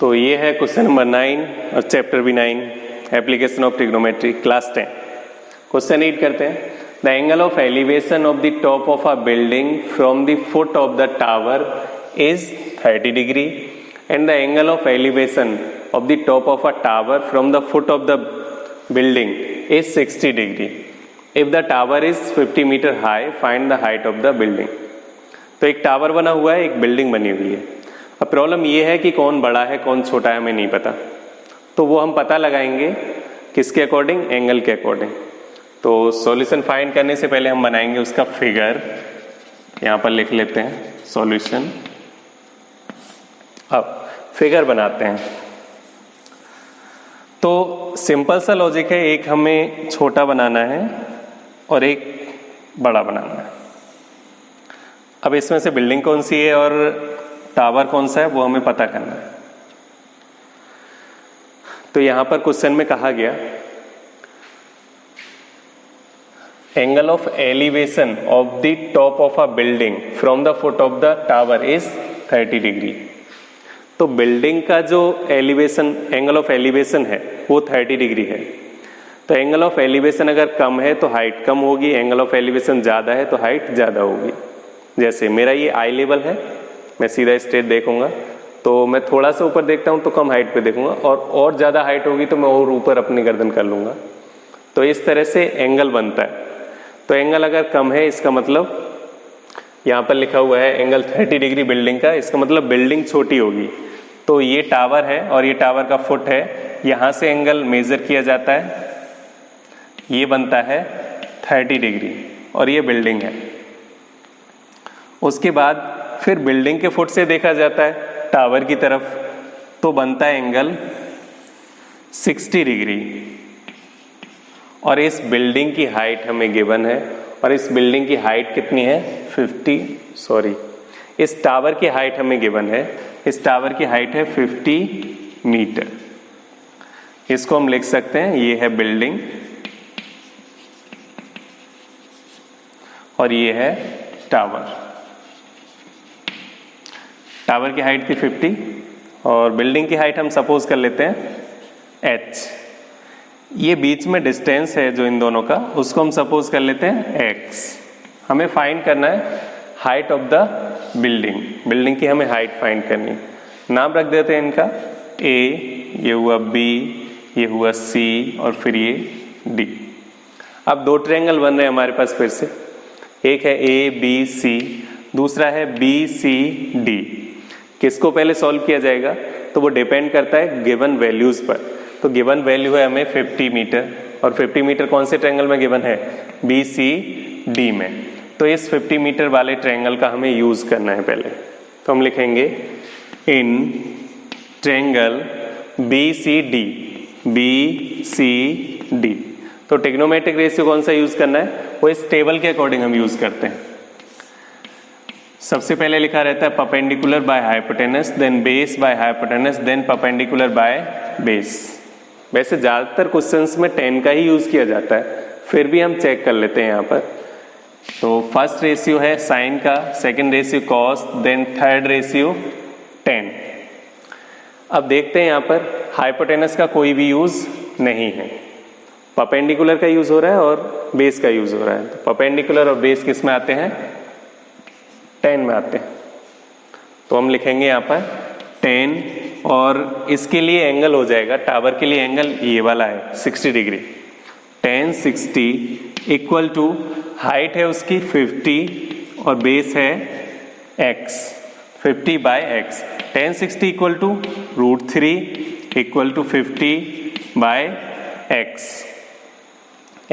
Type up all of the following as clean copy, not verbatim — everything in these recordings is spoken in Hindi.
तो ये है क्वेश्चन नंबर 9 और चैप्टर भी 9 application of trigonometry class 10। Question read करते हैं। The angle of elevation of the top of a building from the foot of the tower is 30 degree and the angle of elevation of the top of a tower from the foot of the building is 60 degree. If the tower is 50 metre high find the height of the building. तो एक टावर बना हुआ है, एक बिल्डिंग बनी हुई है। अब प्रॉब्लम ये है कि कौन बड़ा है कौन छोटा है हमें नहीं पता, तो वो हम पता लगाएंगे किसके अकॉर्डिंग, एंगल के अकॉर्डिंग। तो सॉल्यूशन फाइंड करने से पहले हम बनाएंगे उसका फिगर। यहाँ पर लिख लेते हैं सॉल्यूशन। अब फिगर बनाते हैं। तो सिंपल सा लॉजिक है, एक हमें छोटा बनाना है और एक बड़ा बनाना है। अब इसमें से बिल्डिंग कौन सी है और टावर कौन सा है वो हमें पता करना है। तो यहां पर क्वेश्चन में कहा गया angle of elevation of the top of a building from the foot of the tower is 30 degree. तो बिल्डिंग का जो एलिवेशन, एंगल ऑफ एलिवेशन है वो 30 डिग्री है। तो एंगल ऑफ एलिवेशन अगर कम है तो हाइट कम होगी, एंगल ऑफ एलिवेशन ज्यादा है तो हाइट ज्यादा होगी। जैसे मेरा ये आई लेवल है, मैं सीधा स्ट्रेट देखूंगा, तो मैं थोड़ा सा ऊपर देखता हूं तो कम हाइट पे देखूंगा, और ज़्यादा हाइट होगी तो मैं और ऊपर अपनी गर्दन कर लूँगा। तो इस तरह से एंगल बनता है। तो एंगल अगर कम है इसका मतलब यहाँ पर लिखा हुआ है एंगल 30 डिग्री बिल्डिंग का, इसका मतलब बिल्डिंग छोटी होगी। तो ये टावर है और ये टावर का फुट है, यहाँ से एंगल मेजर किया जाता है, ये बनता है 30 डिग्री और ये बिल्डिंग है। उसके बाद फिर बिल्डिंग के फुट से देखा जाता है टावर की तरफ, तो बनता है एंगल 60 डिग्री। और इस बिल्डिंग की हाइट हमें गिवन है, और इस बिल्डिंग की हाइट कितनी है 50, इस टावर की हाइट हमें गिवन है, इस टावर की हाइट है 50 मीटर। इसको हम लिख सकते हैं ये है बिल्डिंग और ये है टावर। टावर की हाइट थी 50 और बिल्डिंग की हाइट हम सपोज कर लेते हैं h। ये बीच में डिस्टेंस है जो इन दोनों का, उसको हम सपोज कर लेते हैं x। हमें फाइंड करना है height of the building, building की हमें हाइट फाइंड करनी है। नाम रख देते हैं इनका a, ये हुआ b, ये हुआ c और फिर ये d। अब दो ट्रायंगल बन रहे हैं हमारे पास फिर से, एक है a b c, दूसरा है b c d। किसको पहले सॉल्व किया जाएगा तो वो डिपेंड करता है गिवन वैल्यूज पर। तो गिवन वैल्यू है हमें 50 मीटर, और 50 मीटर कौन से ट्रायंगल में गिवन है, बी सी डी में। तो इस 50 मीटर वाले ट्रायंगल का हमें यूज करना है पहले। तो हम लिखेंगे in triangle B C D, B C D. तो ट्रिग्नोमेट्रिक रेशियो कौन सा यूज करना है, वो इस टेबल के अकॉर्डिंग हम यूज करते हैं। सबसे पहले लिखा रहता है perpendicular by hypotenuse, then base by hypotenuse, then perpendicular by base. वैसे ज्यादातर क्वेश्चंस में 10 का ही यूज किया जाता है, फिर भी हम चेक कर लेते हैं यहाँ पर। तो फर्स्ट रेशियो है साइन का, second ratio cos, then third ratio 10। अब देखते हैं यहाँ पर हाइपोटेनस का कोई भी यूज नहीं है, परपेंडिकुलर का यूज हो रहा है और बेस का यूज हो रहा है। तो परपेंडिकुलर और बेस किस में आते हैं, 10 में आते हैं। तो हम लिखेंगे यहाँ पर 10, और इसके लिए एंगल हो जाएगा, टावर के लिए एंगल ये वाला है 60 डिग्री। 10 60 इक्वल टू हाइट है उसकी 50 और बेस है x, 50 by x। 10 60 equal to √3 equal to 50 by x।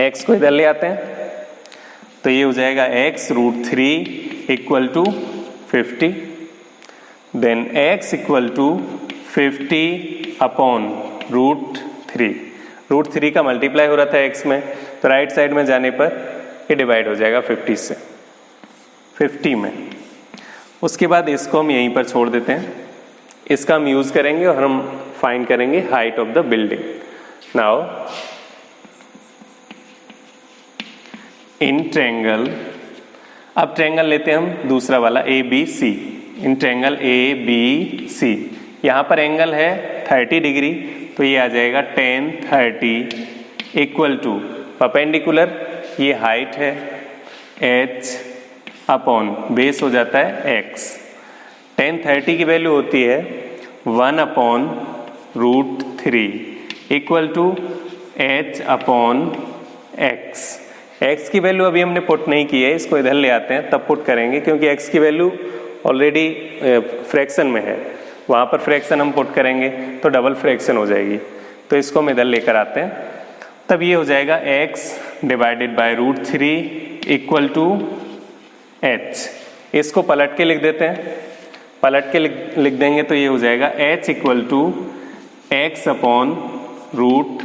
x को इधर ले आते हैं तो ये हो जाएगा x √3 equal to 50, then x equal to 50 upon √3। √3 का मल्टीप्लाई हो रहा था x में, तो राइट साइड में जाने पर ये डिवाइड हो जाएगा 50 से, 50 में। उसके बाद इसको हम यहीं पर छोड़ देते हैं, इसका हम यूज करेंगे और हम फाइंड करेंगे height of the building. Now in triangle, अब ट्रायंगल लेते हैं हम दूसरा वाला A B C. In triangle A B C यहाँ पर एंगल है 30 डिग्री, तो ये आ जाएगा tan 30 इक्वल टू परपेंडिकुलर, ये हाइट है h अपॉन बेस हो जाता है x। tan 30 की वैल्यू होती है 1 upon root 3 equal to h upon x। x की वैल्यू अभी हमने पुट नहीं की है, इसको इधर ले आते हैं तब पुट करेंगे, क्योंकि x की वैल्यू ऑलरेडी फ्रैक्शन में है, वहाँ पर फ्रैक्शन हम पुट करेंगे तो डबल फ्रैक्शन हो जाएगी, तो इसको हम इधर लेकर आते हैं। तब ये हो जाएगा x divided by root 3 equal to h। इसको पलट के लिख देते हैं, पलट के लिख देंगे तो ये हो जाएगा h equal to x upon root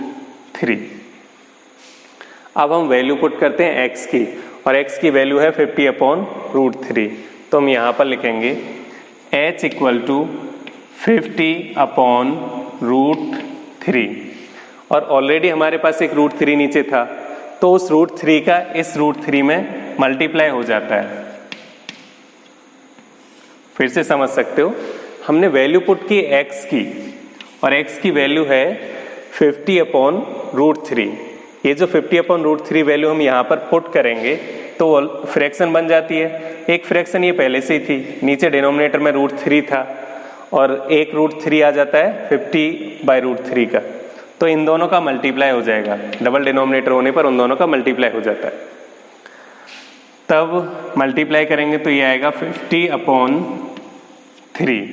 3। अब हम वैल्यू पुट करते हैं x की, और x की वैल्यू है 50 अपॉन रूट 3, तो हम यहाँ पर लिखेंगे h equal to 50 upon root 3, और ऑलरेडी हमारे पास एक रूट 3 नीचे था, तो उस रूट 3 का इस रूट 3 में मल्टीप्लाई हो जाता है। फिर से समझ सकते हो, हमने वैल्यू पुट की x की, और x की वैल्यू है 50 अपॉन रूट 3। ये जो 50 अपॉन रूट 3 वैल्यू हम यहाँ पर पुट करेंगे तो फ्रैक्शन बन जाती है। एक फ्रैक्शन ये पहले से ही थी, नीचे डिनोमिनेटर में रूट 3 था, और एक रूट 3 आ जाता है 50 बाय रूट 3 का, तो इन दोनों का मल्टीप्लाई हो जाएगा, डबल डिनोमिनेटर होने पर उन दोनों का मल्टीप्लाई हो जाता है। तब मल्टीप्लाई करेंगे तो ये आएगा 50 अपॉन 3,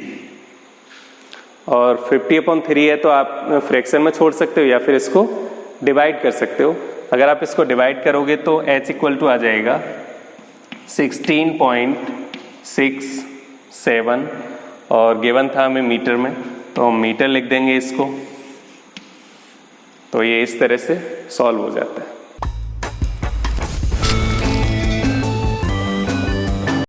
और 50 अपॉन 3 है तो आप फ्रैक्शन में छोड़ सकते हो या फिर इसको डिवाइड कर सकते हो। अगर आप इसको डिवाइड करोगे तो h इक्वल टू आ जाएगा 16.67, और गिवन था हमें मीटर में, तो हम मीटर लिख देंगे इसको, तो ये इस तरह से सॉल्व हो जाता है।